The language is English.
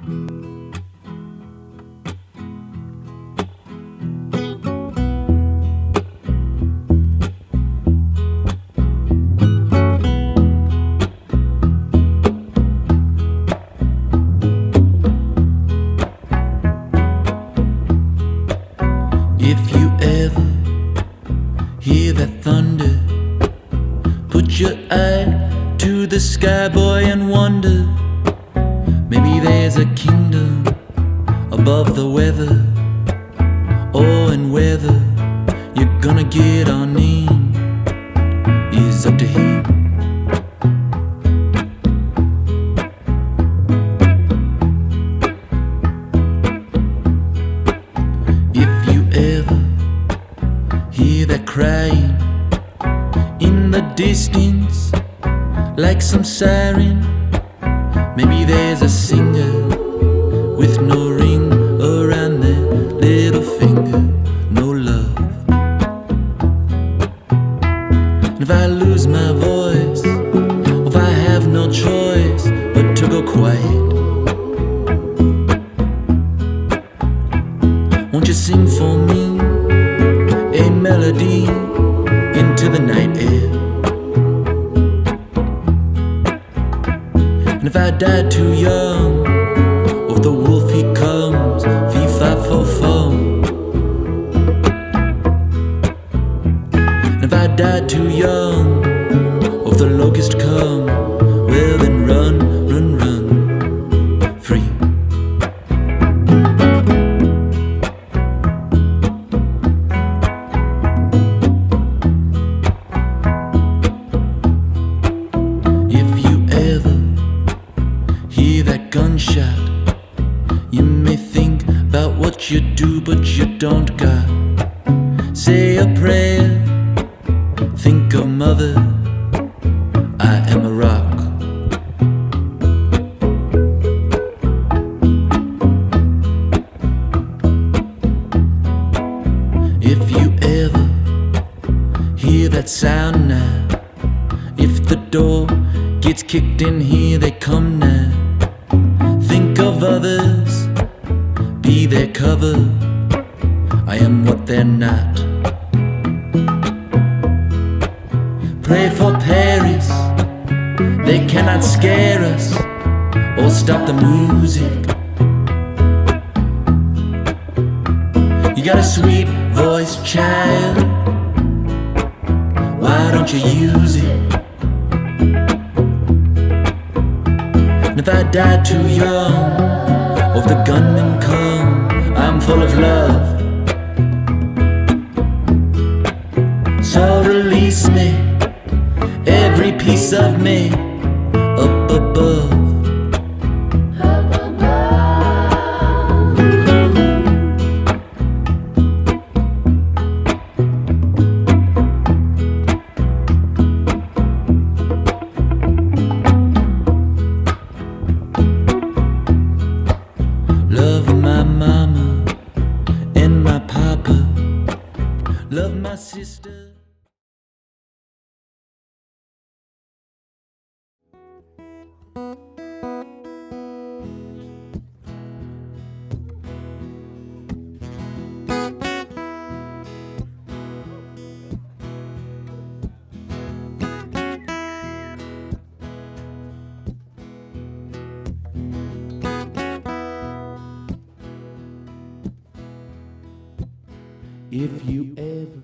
If you ever hear that thunder, put your eye to the sky, boy, and wonder. Maybe there's a kingdom above the weather. Oh, and whether you're gonna get on in is up to him. If you ever hear that crying in the distance, like some siren, maybe there's a singer with no ring around their little finger, no love. And if I lose my voice, or if I have no choice but to go quiet, won't you sing for me a melody into the night air? And if I die too young, or if the wolf he comes, fee-fi-fo-fum, and if I die too young, or if the locust come, well then run, run, run, free. Hear that gunshot, you may think about what you do, but you don't got. Say a prayer, think of mother, I am a rock. If you ever hear that sound now, if the door gets kicked in, here they come now. Think of others, be their cover, I am what they're not. Pray for Paris, they cannot scare us or stop the music. You got a sweet voice, child, why don't you use it? And if I die too young, or if the gunmen come, I'm full of love. So release me, every piece of me, up above. Love my mama and my papa, love my sister. If you ever